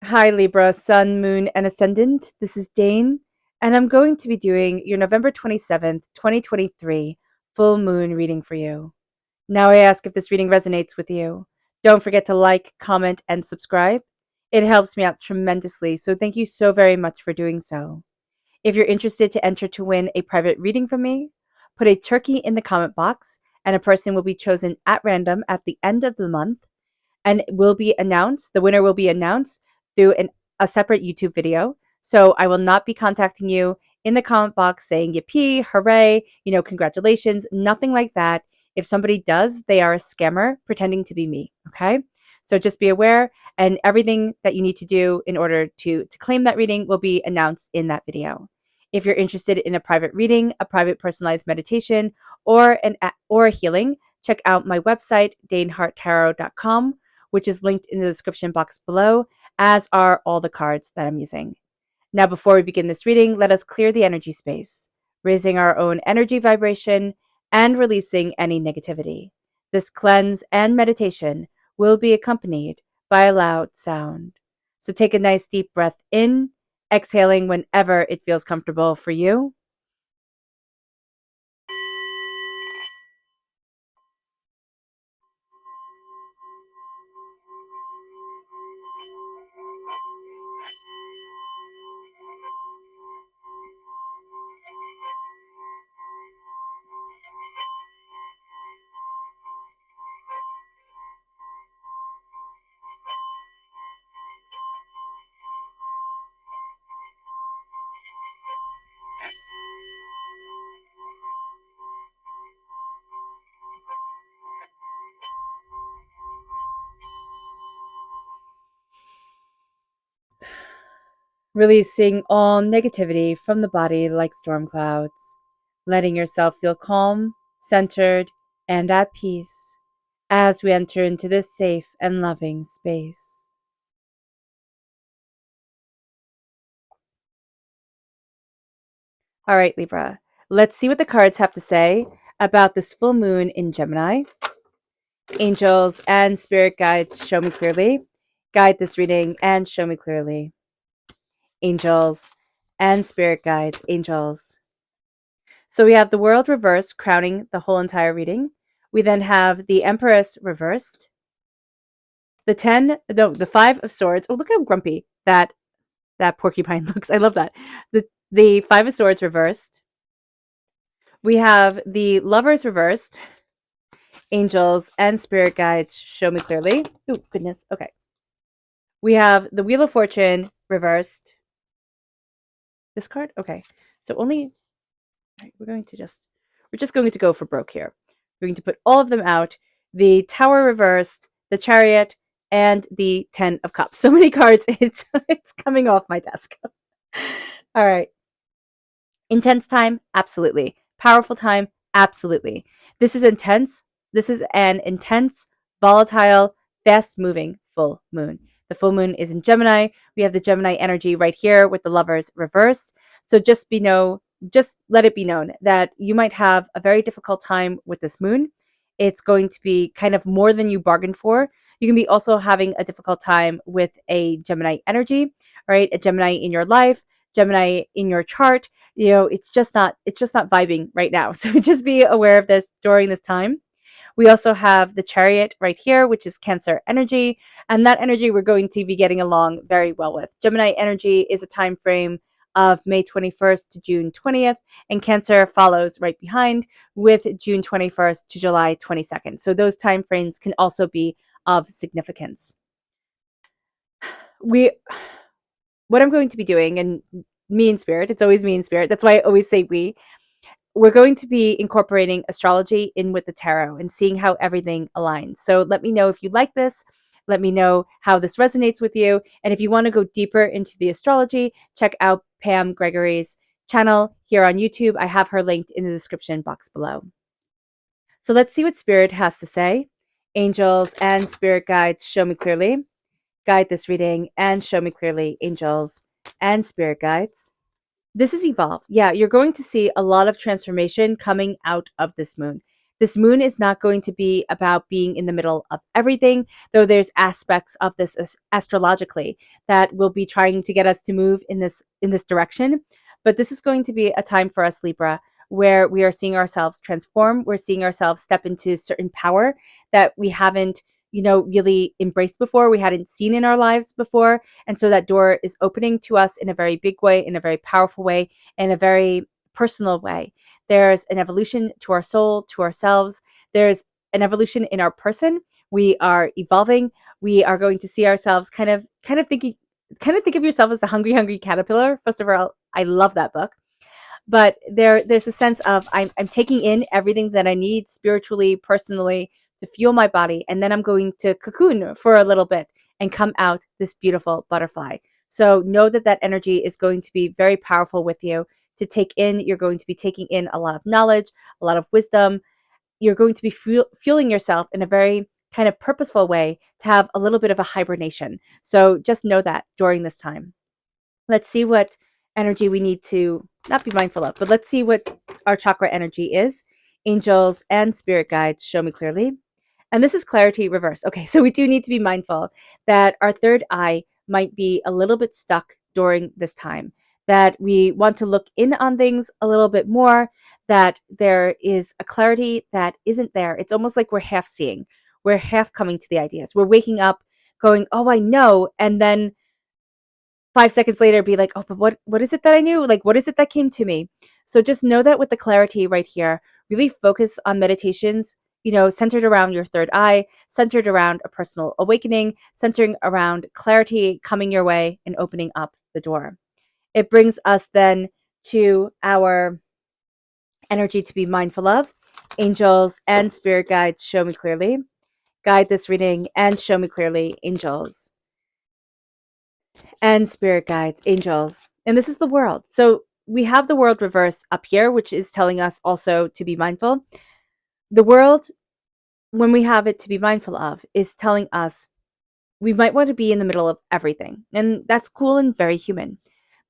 Hi, Libra, Sun, Moon, and Ascendant. This is Dane, and I'm going to be doing your November 27th, 2023 full moon reading for you. Now, I ask if this reading resonates with you. Don't forget to like, comment, and subscribe. It helps me out tremendously, so thank you so very much for doing so. If you're interested to enter to win a private reading from me, put a turkey in the comment box, and a person will be chosen at random at the end of the month and will be announced. The winner will be announced through a separate YouTube video. So I will not be contacting you in the comment box saying yippee, hooray, congratulations, nothing like that. If somebody does, they are a scammer pretending to be me. Okay. So just be aware, and everything that you need to do in order to claim that reading will be announced in that video. If you're interested in a private reading, a private personalized meditation, or a healing, check out my website, daneharttarot.com, which is linked in the description box below, as are all the cards that I'm using. Now, before we begin this reading, let us clear the energy space, raising our own energy vibration and releasing any negativity. This cleanse and meditation will be accompanied by a loud sound. So take a nice deep breath in, exhaling whenever it feels comfortable for you. Releasing all negativity from the body like storm clouds, letting yourself feel calm, centered, and at peace as we enter into this safe and loving space. All right, Libra, let's see what the cards have to say about this full moon in Gemini. Angels and spirit guides, show me clearly. Guide this reading and show me clearly. Angels and spirit guides, angels. So we have the world reversed, crowning the whole entire reading. We then have the Empress reversed. The Five of Swords. Oh, look how grumpy that porcupine looks. I love that. The Five of Swords reversed. We have the Lovers reversed. Angels and spirit guides, show me clearly. Oh, goodness. Okay. We have the Wheel of Fortune reversed. This card? Okay. So only right, we're just going to go for broke here. We're going to put all of them out. The Tower reversed, the Chariot, and the Ten of Cups. So many cards, it's coming off my desk. All right. Intense time? Absolutely. Powerful time? Absolutely. This is intense. This is an intense, volatile, fast moving full moon. The full moon is in Gemini. We have the Gemini energy right here with the Lovers reversed. So just let it be known that you might have a very difficult time with this moon. It's going to be kind of more than you bargained for. You can be also having a difficult time with a Gemini energy, right? A Gemini in your life, Gemini in your chart. It's just not vibing right now. So just be aware of this during this time. We also have the Chariot right here, which is Cancer energy, and that energy we're going to be getting along very well with. Gemini energy is a time frame of May 21st to June 20th, and Cancer follows right behind with June 21st to July 22nd. So those time frames can also be of significance. What I'm going to be doing, and me in spirit, it's always me in spirit, that's why I always say we're going to be incorporating astrology in with the tarot and seeing how everything aligns. So let me know if you like this. Let me know how this resonates with you. And if you want to go deeper into the astrology, check out Pam Gregory's channel here on YouTube. I have her linked in the description box below. So let's see what Spirit has to say. Angels and spirit guides, show me clearly. Guide this reading and show me clearly, angels and spirit guides. This is evolve. Yeah, you're going to see a lot of transformation coming out of this moon. This moon is not going to be about being in the middle of everything, though there's aspects of this astrologically that will be trying to get us to move in this direction. But this is going to be a time for us, Libra, where we are seeing ourselves transform. We're seeing ourselves step into certain power that we haven't, really embraced before, we hadn't seen in our lives before. And so that door is opening to us in a very big way, in a very powerful way, in a very personal way. There's an evolution to our soul, to ourselves. There's an evolution in our person. We are evolving. We are going to see ourselves kind of think of yourself as the hungry caterpillar. First of all, I love that book. But there's a sense of I'm taking in everything that I need spiritually, personally, to fuel my body, and then I'm going to cocoon for a little bit and come out this beautiful butterfly. So know that that energy is going to be very powerful with you to take in. You're going to be taking in a lot of knowledge, a lot of wisdom. You're going to be fueling yourself in a very kind of purposeful way to have a little bit of a hibernation. So just know that during this time. Let's see what energy we need to not be mindful of, but let's see what our chakra energy is. Angels and spirit guides, show me clearly. And this is clarity reverse. Okay, so we do need to be mindful that our third eye might be a little bit stuck during this time, that we want to look in on things a little bit more, that there is a clarity that isn't there. It's almost like we're half seeing, we're half coming to the ideas. We're waking up going, oh, I know. And then 5 seconds later be like, oh, but what is it that I knew? Like, what is it that came to me? So just know that with the clarity right here, really focus on meditations, centered around your third eye, centered around a personal awakening, centering around clarity coming your way and opening up the door. It brings us then to our energy to be mindful of. Angels and spirit guides, show me clearly. Guide this reading and show me clearly, angels and spirit guides, angels. And this is the world. So we have the world reverse up here, which is telling us also to be mindful. The world, when we have it to be mindful of, is telling us we might want to be in the middle of everything. And that's cool and very human.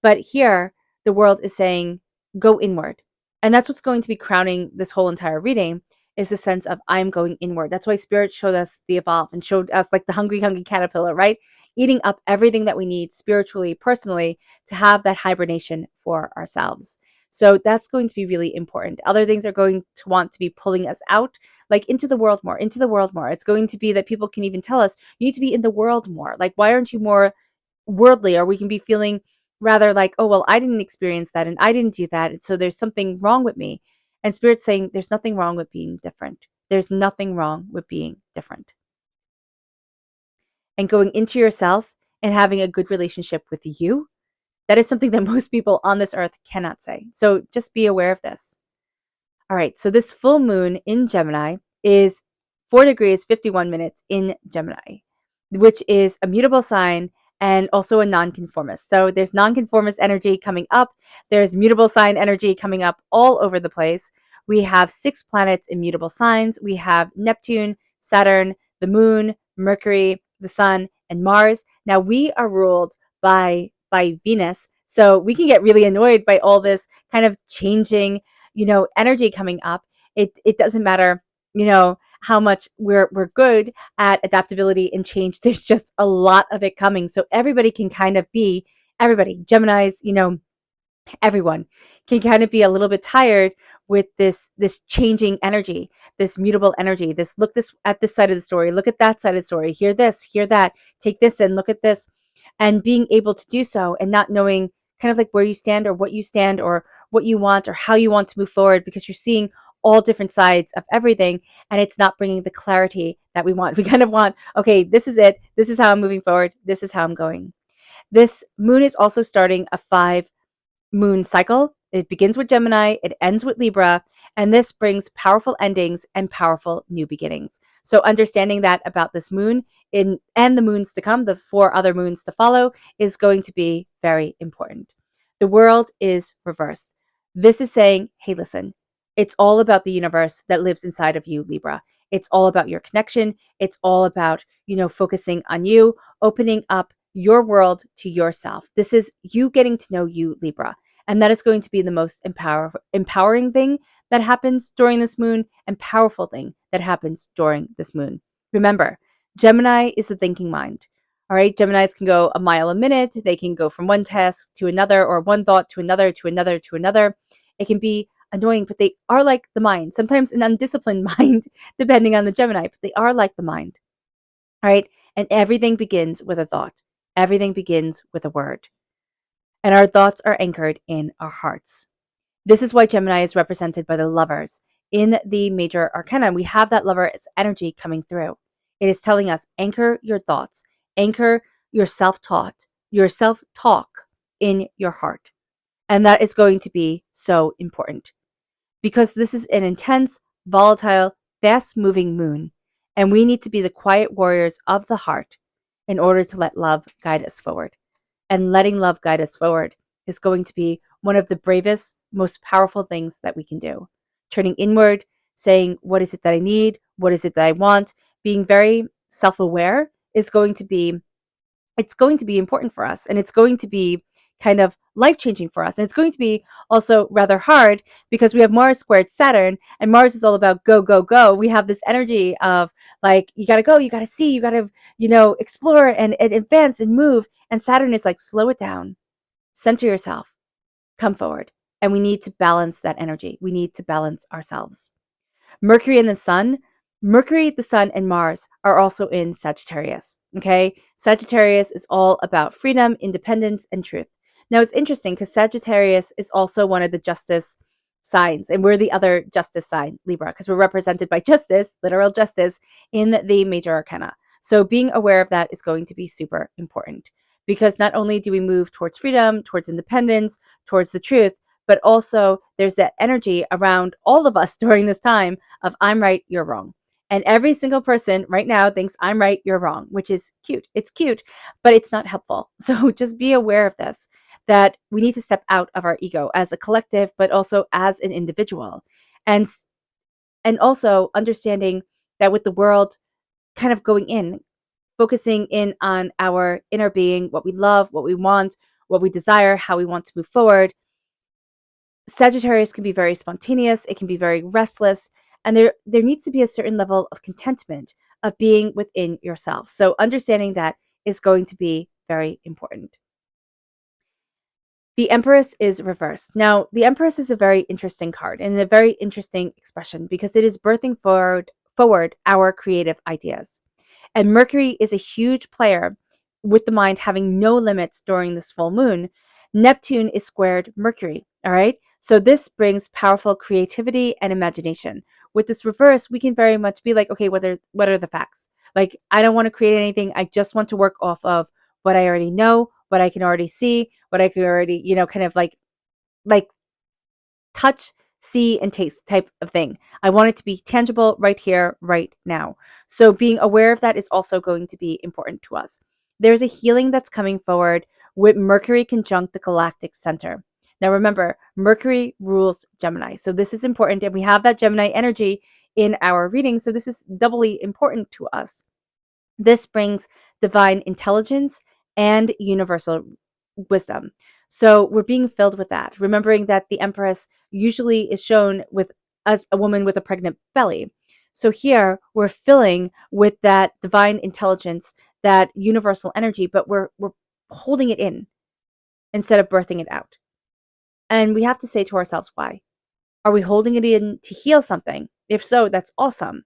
But here, the world is saying, go inward. And that's what's going to be crowning this whole entire reading, is the sense of I'm going inward. That's why Spirit showed us the evolve and showed us like the hungry caterpillar, right? Eating up everything that we need spiritually, personally, to have that hibernation for ourselves. So that's going to be really important. Other things are going to want to be pulling us out, like into the world more, into the world more. It's going to be that people can even tell us, you need to be in the world more. Like, why aren't you more worldly? Or we can be feeling rather like, oh, well, I didn't experience that and I didn't do that. And so there's something wrong with me. And Spirit's saying there's nothing wrong with being different. There's nothing wrong with being different. And going into yourself and having a good relationship with you, that is something that most people on this earth cannot say. So just be aware of this. All right, so this full moon in Gemini is 4 degrees, 51 minutes in Gemini, which is a mutable sign and also a nonconformist. So there's nonconformist energy coming up. There's mutable sign energy coming up all over the place. We have 6 planets in mutable signs. We have Neptune, Saturn, the moon, Mercury, the sun, and Mars. Now we are ruled by Venus. So we can get really annoyed by all this kind of changing, energy coming up. It doesn't matter, how much we're good at adaptability and change. There's just a lot of it coming. So everybody can kind of be, everybody, Geminis, everyone can kind of be a little bit tired with this changing energy, this mutable energy, this look this at this side of the story, look at that side of the story, hear this, hear that, take this and look at this, and being able to do so and not knowing kind of like where you stand or what you want or how you want to move forward, because you're seeing all different sides of everything and it's not bringing the clarity that we want. We kind of want, okay, this is it. This is how I'm moving forward. This is how I'm going. This moon is also starting a 5 moon cycle. It begins with Gemini, it ends with Libra, and this brings powerful endings and powerful new beginnings. So understanding that about this moon and the moons to come, the 4 other moons to follow, is going to be very important. The world is reversed. This is saying, hey, listen, it's all about the universe that lives inside of you, Libra. It's all about your connection. It's all about, focusing on you, opening up your world to yourself. This is you getting to know you, Libra. And that is going to be the most empowering thing that happens during this moon and powerful thing that happens during this moon. Remember, Gemini is the thinking mind. All right, Geminis can go a mile a minute. They can go from one task to another, or one thought to another, to another, to another. It can be annoying, but they are like the mind. Sometimes an undisciplined mind, depending on the Gemini, but they are like the mind. All right, and everything begins with a thought. Everything begins with a word. And our thoughts are anchored in our hearts. This is why Gemini is represented by the lovers. In the major arcana, we have that lover's energy coming through. It is telling us, anchor your thoughts, anchor your self-talk in your heart. And that is going to be so important because this is an intense, volatile, fast-moving moon. And we need to be the quiet warriors of the heart in order to let love guide us forward. And letting love guide us forward is going to be one of the bravest, most powerful things that we can do. Turning inward, saying, what is it that I need? What is it that I want? Being very self-aware is going to be important for us. And it's going to be kind of life-changing for us. And it's going to be also rather hard because we have Mars squared Saturn, and Mars is all about go, go, go. We have this energy of like, you got to go, you got to see, you got to, explore and advance and move. And Saturn is like, slow it down, center yourself, come forward. And we need to balance that energy. We need to balance ourselves. Mercury, the Sun, and Mars are also in Sagittarius. Okay. Sagittarius is all about freedom, independence, and truth. Now it's interesting because Sagittarius is also one of the justice signs, and we're the other justice sign, Libra, because we're represented by justice, literal justice, in the major arcana. So being aware of that is going to be super important because not only do we move towards freedom, towards independence, towards the truth, but also there's that energy around all of us during this time of I'm right, you're wrong. And every single person right now thinks I'm right, you're wrong, which is cute. It's cute, but it's not helpful. So just be aware of this, that we need to step out of our ego as a collective, but also as an individual. And also understanding that with the world kind of going in, focusing in on our inner being, what we love, what we want, what we desire, how we want to move forward. Sagittarius can be very spontaneous, it can be very restless, and there needs to be a certain level of contentment of being within yourself. So understanding that is going to be very important. The Empress is reversed. Now, the Empress is a very interesting card and a very interesting expression because it is birthing forward our creative ideas. And Mercury is a huge player with the mind having no limits during this full moon. Neptune is squared Mercury, all right? So this brings powerful creativity and imagination. With this reverse, we can very much be like, okay, what are the facts? Like, I don't want to create anything. I just want to work off of what I already know, what I can already see, what I can already, kind of like touch, see, and taste type of thing. I want it to be tangible right here, right now. So being aware of that is also going to be important to us. There's a healing that's coming forward with Mercury conjunct the galactic center. Now remember, Mercury rules Gemini. So this is important, and we have that Gemini energy in our reading. So this is doubly important to us. This brings divine intelligence and universal wisdom. So we're being filled with that, remembering that the Empress usually is shown with as a woman with a pregnant belly. So here we're filling with that divine intelligence, that universal energy, but we're holding it in instead of birthing it out. And we have to say to ourselves, why? Are we holding it in to heal something? If so, that's awesome.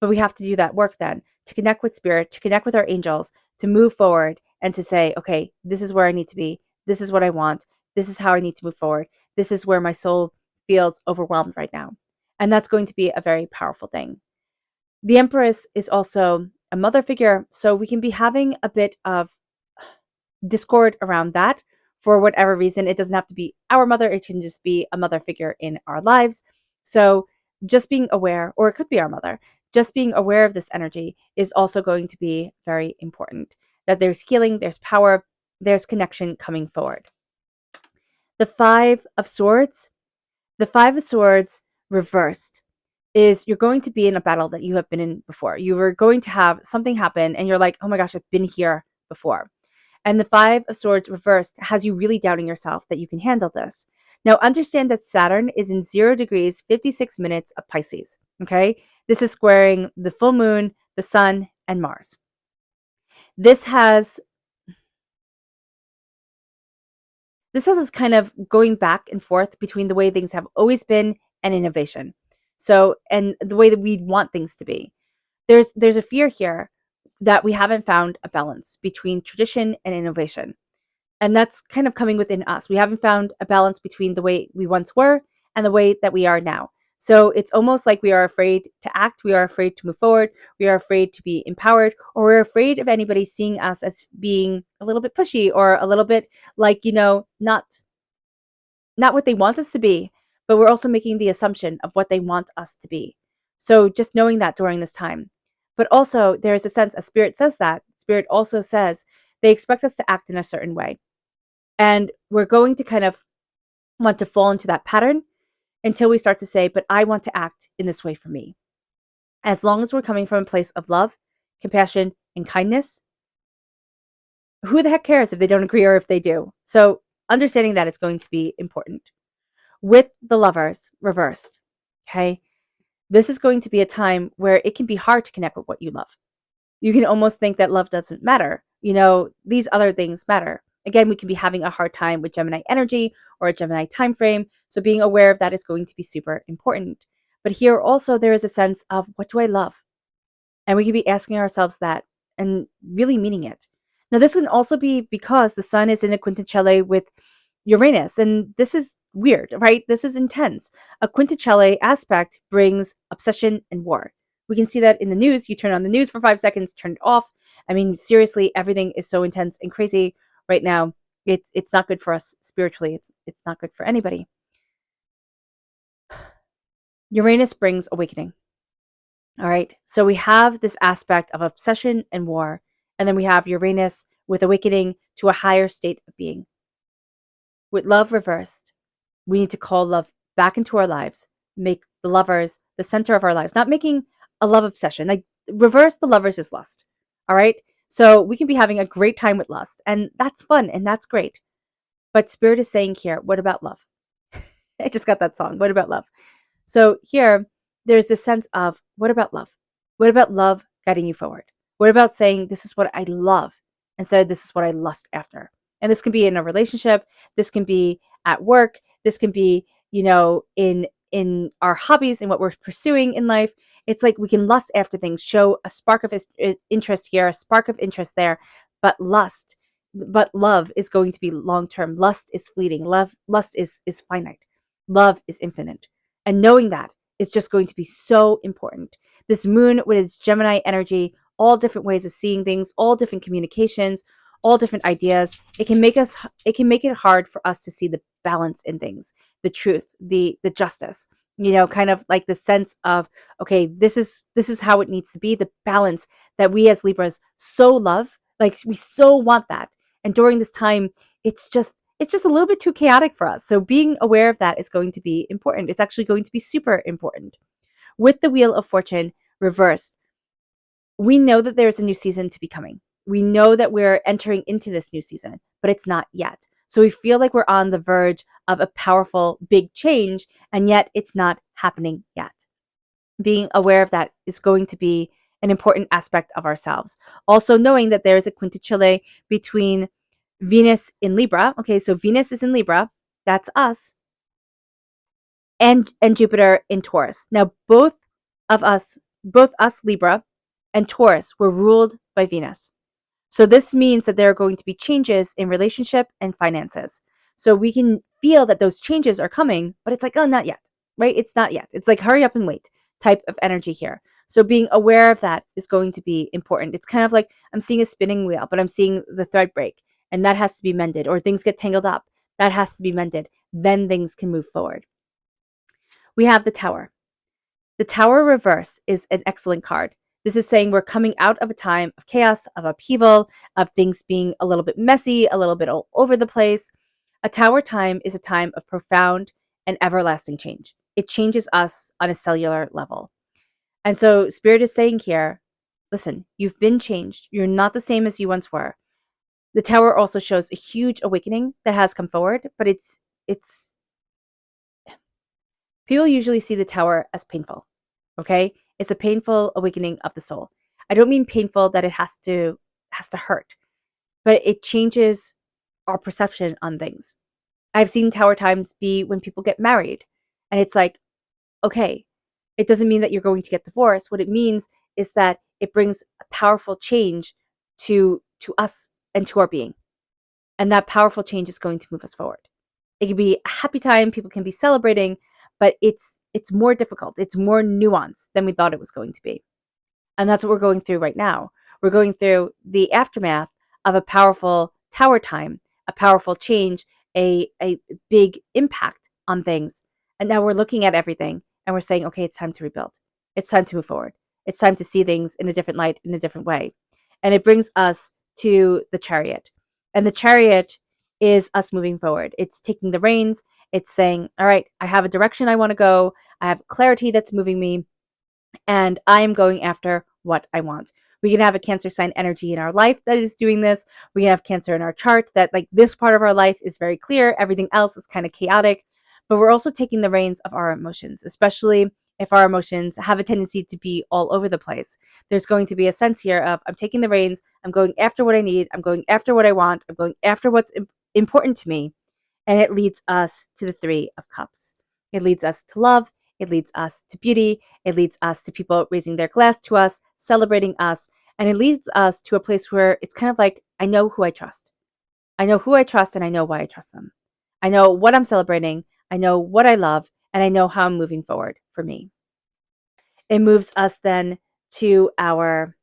But we have to do that work then to connect with spirit, to connect with our angels, to move forward and to say, okay, this is where I need to be. This is what I want. This is how I need to move forward. This is where my soul feels overwhelmed right now. And that's going to be a very powerful thing. The Empress is also a mother figure, so we can be having a bit of discord around that for whatever reason. It doesn't have to be our mother. It can just be a mother figure in our lives. So just being aware, or it could be our mother, just being aware of this energy is also going to be very important. That there's healing, there's power, there's connection coming forward. The Five of Swords reversed is you're going to be in a battle that you have been in before. You were going to have something happen and you're like, oh my gosh, I've been here before. And the Five of Swords reversed has you really doubting yourself that you can handle this. Now, understand that Saturn is in 0 degrees, 56 minutes of Pisces. Okay. This is squaring the full moon, the sun, and Mars. This has us kind of going back and forth between the way things have always been and innovation. So, and the way that we want things to be. There's a fear here that we haven't found a balance between tradition and innovation. And that's kind of coming within us. We haven't found a balance between the way we once were and the way that we are now. So it's almost like we are afraid to act, we are afraid to move forward, we are afraid to be empowered, or we're afraid of anybody seeing us as being a little bit pushy or a little bit like, not what they want us to be, but we're also making the assumption of what they want us to be. So just knowing that during this time. But also there's a sense, as Spirit says that, Spirit also says they expect us to act in a certain way. And we're going to kind of want to fall into that pattern until we start to say, but I want to act in this way for me. As long as we're coming from a place of love, compassion, and kindness, who the heck cares if they don't agree or if they do? So understanding that is going to be important. With the Lovers reversed, okay, this is going to be a time where it can be hard to connect with what you love. You can almost think that love doesn't matter. These other things matter. Again, we can be having a hard time with Gemini energy or a Gemini time frame. So being aware of that is going to be super important. But here also there is a sense of, what do I love? And we can be asking ourselves that and really meaning it. Now, this can also be because the sun is in a quinticelli with Uranus. And this is weird, right? This is intense. A quinticelli aspect brings obsession and war. We can see that in the news. You turn on the news for 5 seconds, turn it off. I mean, seriously, everything is so intense and crazy right now. It's not good for us spiritually. It's not good for anybody. Uranus brings awakening. All right. So we have this aspect of obsession and war, and then we have Uranus with awakening to a higher state of being. With love reversed, we need to call love back into our lives, make the Lovers the center of our lives, not making a love obsession. Like, reverse the Lovers is lust. All right. So we can be having a great time with lust, and that's fun and that's great. But Spirit is saying here, what about love? I just got that song. What about love? So here, there's this sense of, what about love? What about love guiding you forward? What about saying, this is what I love instead of this is what I lust after? And this can be in a relationship. This can be at work. This can be, in our hobbies and what we're pursuing in life. It's like we can lust after things, show a spark of interest here, a spark of interest there, but love is going to be long-term. Lust is fleeting. Lust is finite. Love is infinite. And knowing that is just going to be so important. This moon with its Gemini energy, all different ways of seeing things, all different communications, all different ideas. It can make it hard for us to see the balance in things, the truth, the justice. Kind of like the sense of, okay, this is how it needs to be, the balance that we as Libras so love. Like, we so want that. And during this time, it's just a little bit too chaotic for us. So being aware of that is going to be important. It's actually going to be super important. With the Wheel of Fortune reversed, we know that there's a new season to be coming. We know that we're entering into this new season, but it's not yet. So we feel like we're on the verge of a powerful, big change, and yet it's not happening yet. Being aware of that is going to be an important aspect of ourselves. Also knowing that there is a quinticelli between Venus in Libra. Okay, so Venus is in Libra. That's us. And Jupiter in Taurus. Now, both us, Libra and Taurus, were ruled by Venus. So this means that there are going to be changes in relationship and finances. So we can feel that those changes are coming, but it's like, oh, not yet, right? It's not yet. It's like, hurry up and wait type of energy here. So being aware of that is going to be important. It's kind of like, I'm seeing a spinning wheel, but I'm seeing the thread break, and that has to be mended, or things get tangled up. That has to be mended. Then things can move forward. We have the Tower. The Tower reverse is an excellent card. This is saying we're coming out of a time of chaos, of upheaval, of things being a little bit messy, a little bit all over the place. A Tower time is a time of profound and everlasting change. It changes us on a cellular level. And so Spirit is saying here, listen, you've been changed. You're not the same as you once were. The Tower also shows a huge awakening that has come forward, but it's people usually see the Tower as painful. Okay? It's a painful awakening of the soul. I don't mean painful that it has to hurt, but it changes our perception on things. I've seen Tower times be when people get married, and it's like, okay, it doesn't mean that you're going to get divorced. What it means is that it brings a powerful change to us and to our being. And that powerful change is going to move us forward. It can be a happy time, people can be celebrating, but it's more difficult. It's more nuanced than we thought it was going to be. And that's what we're going through right now. We're going through the aftermath of a powerful Tower time, a powerful change, a big impact on things. And now we're looking at everything and we're saying, okay, it's time to rebuild. It's time to move forward. It's time to see things in a different light, in a different way. And it brings us to the Chariot. And the Chariot is us moving forward. It's taking the reins. It's saying, all right, I have a direction I want to go. I have clarity that's moving me. And I am going after what I want. We can have a Cancer sign energy in our life that is doing this. We can have Cancer in our chart that, like, this part of our life is very clear. Everything else is kind of chaotic. But we're also taking the reins of our emotions, especially if our emotions have a tendency to be all over the place. There's going to be a sense here of, I'm taking the reins. I'm going after what I need. I'm going after what I want. I'm going after what's important to me. And it leads us to the Three of Cups. It leads us to love. It leads us to beauty. It leads us to people raising their glass to us, celebrating us. And it leads us to a place where it's kind of like, I know who I trust. I know who I trust and I know why I trust them. I know what I'm celebrating. I know what I love. And I know how I'm moving forward for me. It moves us then to our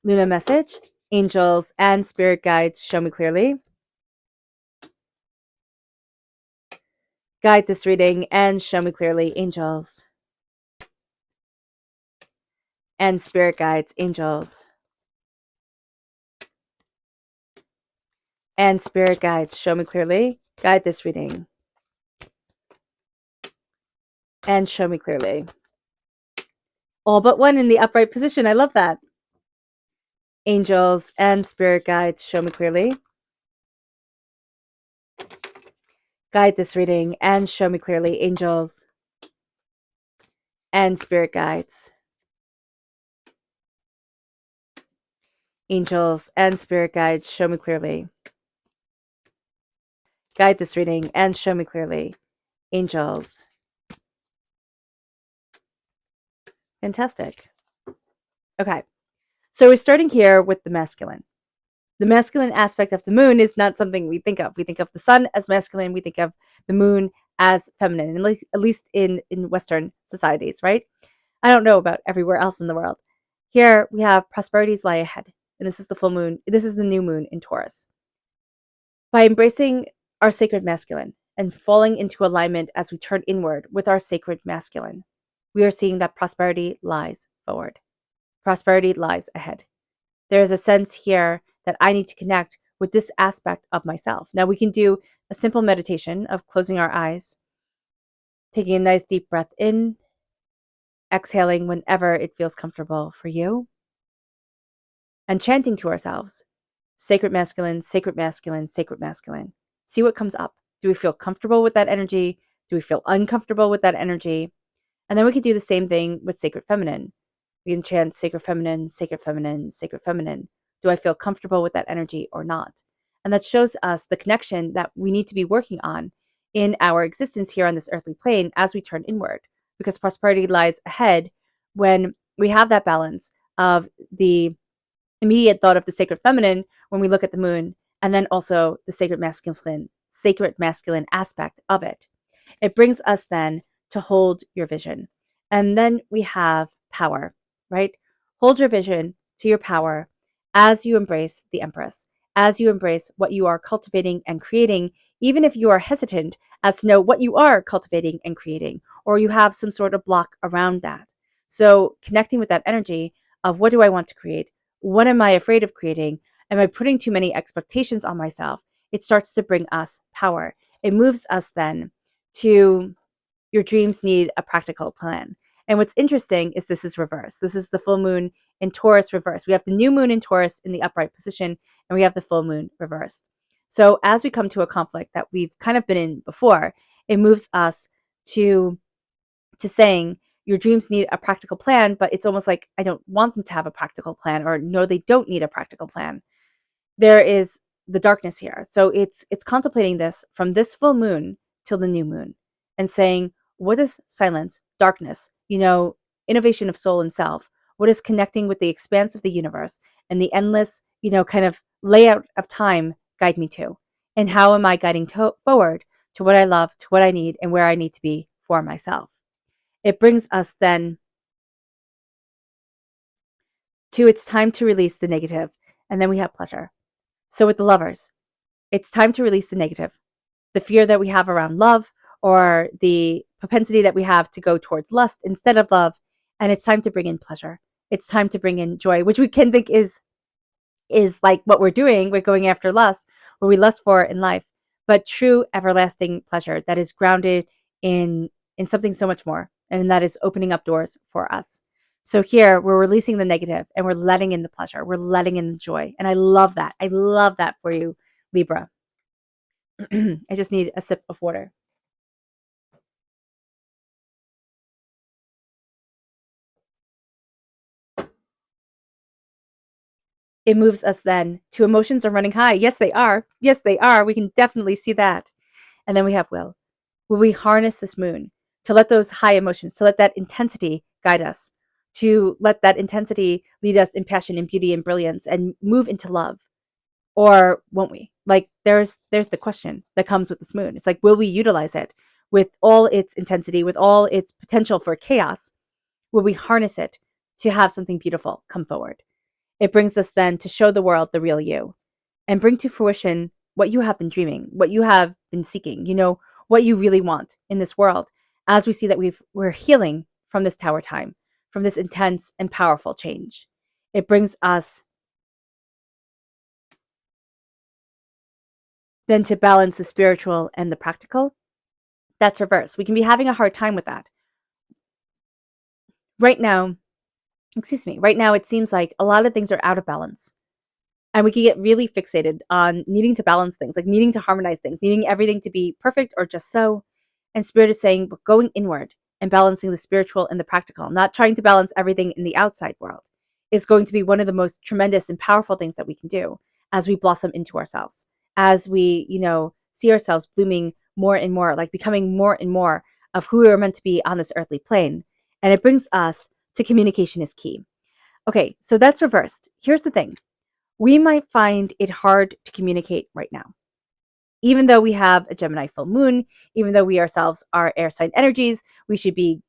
Luna message. Angels and spirit guides, show me clearly. Guide this reading and show me clearly, angels and spirit guides, angels and spirit guides, show me clearly. Guide this reading and show me clearly. All but one in the upright position. I love that. Angels and spirit guides, show me clearly. Guide this reading and show me clearly, angels and spirit guides. Angels and spirit guides, show me clearly. Guide this reading and show me clearly, angels. Fantastic. Okay, so we're starting here with the masculine. The masculine aspect of the moon is not something we think of. We think of the sun as masculine. We think of the moon as feminine, at least in Western societies, right? I don't know about everywhere else in the world. Here we have prosperities lie ahead. And this is the full moon. This is the new moon in Taurus. By embracing our sacred masculine and falling into alignment as we turn inward with our sacred masculine, we are seeing that prosperity lies forward. Prosperity lies ahead. There is a sense here that I need to connect with this aspect of myself. Now we can do a simple meditation of closing our eyes, taking a nice deep breath in, exhaling whenever it feels comfortable for you, and chanting to ourselves, sacred masculine, sacred masculine, sacred masculine. See what comes up. Do we feel comfortable with that energy? Do we feel uncomfortable with that energy? And then we could do the same thing with sacred feminine. We can chant sacred feminine, sacred feminine, sacred feminine. Do I feel comfortable with that energy or not? And that shows us the connection that we need to be working on in our existence here on this earthly plane as we turn inward, because prosperity lies ahead when we have that balance of the immediate thought of the sacred feminine when we look at the moon, and then also the sacred masculine aspect of it. It brings us then to hold your vision. And then we have power, right? Hold your vision to your power as you embrace the Empress, as you embrace what you are cultivating and creating, even if you are hesitant as to know what you are cultivating and creating, or you have some sort of block around that. So connecting with that energy of, what do I want to create? What am I afraid of creating? Am I putting too many expectations on myself? It starts to bring us power. It moves us then to, your dreams need a practical plan. And what's interesting is this is reverse. This is the full moon in Taurus reverse. We have the new moon in Taurus in the upright position, and we have the full moon reversed. So as we come to a conflict that we've kind of been in before, it moves us to saying your dreams need a practical plan, but it's almost like I don't want them to have a practical plan, or no, they don't need a practical plan. There is the darkness here. So it's contemplating this from this full moon till the new moon and saying, what is silence, darkness, innovation of soul and self? What is connecting with the expanse of the universe and the endless, kind of layout of time guide me to? And how am I guiding forward to what I love, to what I need, and where I need to be for myself? It brings us then to it's time to release the negative, and then we have pleasure. So with the lovers, it's time to release the negative, the fear that we have around love, or the propensity that we have to go towards lust instead of love. And it's time to bring in pleasure. It's time to bring in joy, which we can think is like what we're doing. We're going after lust, what we lust for in life, but true everlasting pleasure that is grounded in something so much more. And that is opening up doors for us. So here we're releasing the negative and we're letting in the pleasure. We're letting in the joy. And I love that. I love that for you, Libra. I just need a sip of water. It moves us then to emotions are running high. Yes, they are. Yes, they are. We can definitely see that. And then we have will. Will we harness this moon to let those high emotions, to let that intensity guide us, to let that intensity lead us in passion and beauty and brilliance and move into love? Or won't we? Like there's the question that comes with this moon. It's like, will we utilize it with all its intensity, with all its potential for chaos? Will we harness it to have something beautiful come forward? It brings us then to show the world the real you and bring to fruition what you have been dreaming, what you have been seeking, what you really want in this world, as we see that we're healing from this tower time, from this intense and powerful change. It brings us then to balance the spiritual and the practical. That's reverse. We can be having a hard time with that. Right now, it seems like a lot of things are out of balance. And we can get really fixated on needing to balance things, like needing to harmonize things, needing everything to be perfect or just so. And Spirit is saying, but going inward and balancing the spiritual and the practical, not trying to balance everything in the outside world, is going to be one of the most tremendous and powerful things that we can do as we blossom into ourselves, as we, see ourselves blooming more and more, like becoming more and more of who we are meant to be on this earthly plane. And it brings us to communication is key. Okay, so that's reversed. Here's the thing. We might find it hard to communicate right now. Even though we have a Gemini full moon, even though we ourselves are air sign energies, we should be,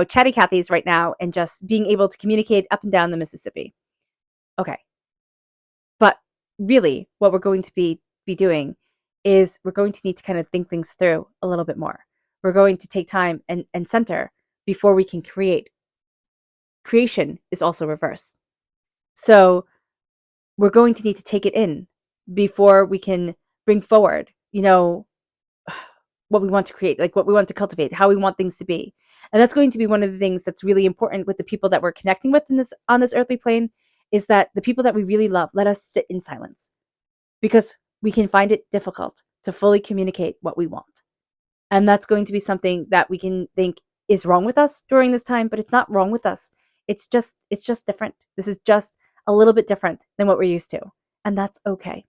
chatty Cathy's right now and just being able to communicate up and down the Mississippi. Okay. But really, what we're going to be doing is we're going to need to kind of think things through a little bit more. We're going to take time and center before we can create. Creation is also reverse. So we're going to need to take it in before we can bring forward, what we want to create, like what we want to cultivate, how we want things to be. And that's going to be one of the things that's really important with the people that we're connecting with on this earthly plane, is that the people that we really love, let us sit in silence, because we can find it difficult to fully communicate what we want. And that's going to be something that we can think is wrong with us during this time, but it's not wrong with us. It's just different. This is just a little bit different than what we're used to. And that's okay.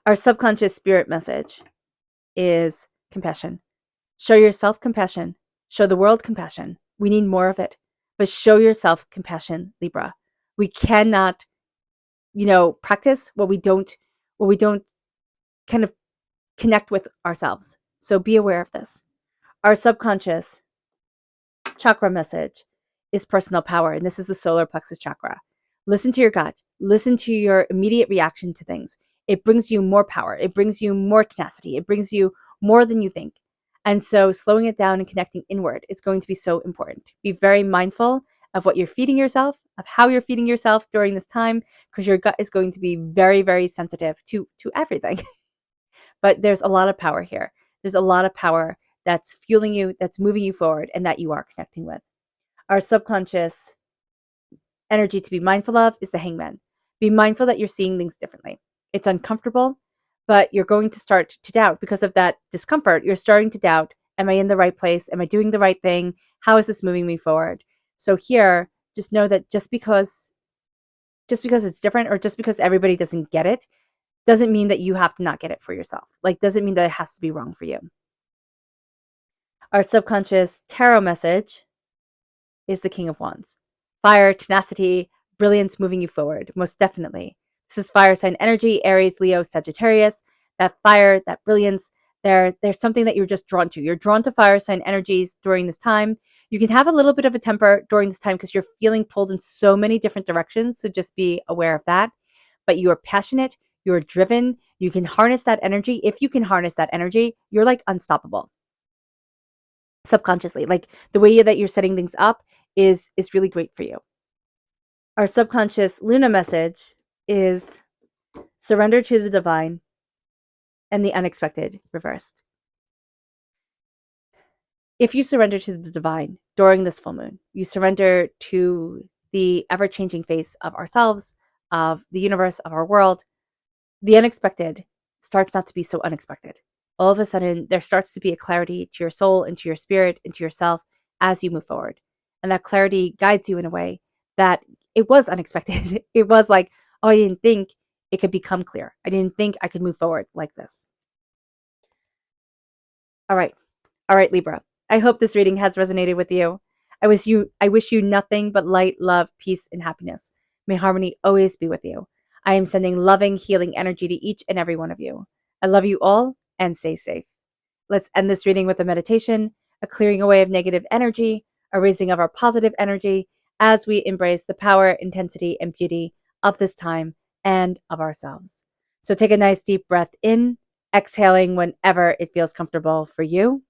Our subconscious spirit message is compassion. Show yourself compassion. Show the world compassion. We need more of it. But show yourself compassion, Libra. We cannot, practice what we don't kind of connect with ourselves. So be aware of this. Our subconscious chakra message is personal power, and this is the solar plexus chakra. Listen to your gut. Listen to your immediate reaction to things. It brings you more power. It brings you more tenacity. It brings you more than you think. And so slowing it down and connecting inward is going to be so important. Be very mindful of what you're feeding yourself, of how you're feeding yourself during this time, because your gut is going to be very, very sensitive to everything. But there's a lot of power here. There's a lot of power that's fueling you, that's moving you forward, and that you are connecting with. Our subconscious energy to be mindful of is the Hangman. Be mindful that you're seeing things differently. It's uncomfortable, but you're going to start to doubt because of that discomfort. You're starting to doubt, am I in the right place? Am I doing the right thing? How is this moving me forward? So here, just know that just because it's different, or just because everybody doesn't get it, doesn't mean that you have to not get it for yourself. Like, doesn't mean that it has to be wrong for you. Our subconscious tarot message is the King of Wands. Fire, tenacity, brilliance moving you forward, most definitely. This is fire sign energy, Aries, Leo, Sagittarius. That fire, that brilliance, there's something that you're just drawn to. You're drawn to fire sign energies during this time. You can have a little bit of a temper during this time because you're feeling pulled in so many different directions, so just be aware of that. But you are passionate, you're driven, you can harness that energy. If you can harness that energy, you're like unstoppable. Subconsciously, like the way that you're setting things up is really great for you. Our subconscious Luna message is surrender to the divine and the unexpected reversed. If you surrender to the divine during this full moon, you surrender to the ever-changing face of ourselves, of the universe, of our world. The unexpected starts not to be so unexpected. All of a sudden, there starts to be a clarity to your soul, into your spirit, into yourself as you move forward. And that clarity guides you in a way that it was unexpected. It was like, oh, I didn't think it could become clear. I didn't think I could move forward like this. All right. All right, Libra. I hope this reading has resonated with you. I wish you nothing but light, love, peace, and happiness. May harmony always be with you. I am sending loving, healing energy to each and every one of you. I love you all, and stay safe. Let's end this reading with a meditation, a clearing away of negative energy, a raising of our positive energy as we embrace the power, intensity, and beauty of this time and of ourselves. So take a nice deep breath in, exhaling whenever it feels comfortable for you.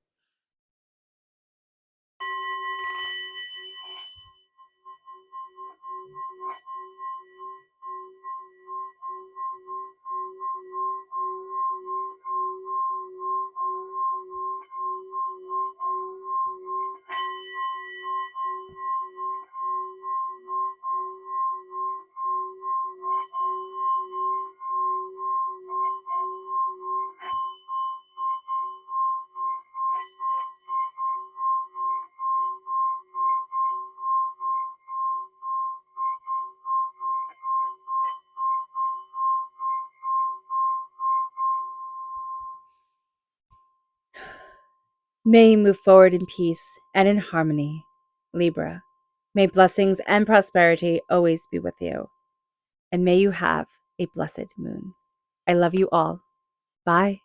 May you move forward in peace and in harmony, Libra. May blessings and prosperity always be with you. And may you have a blessed moon. I love you all. Bye.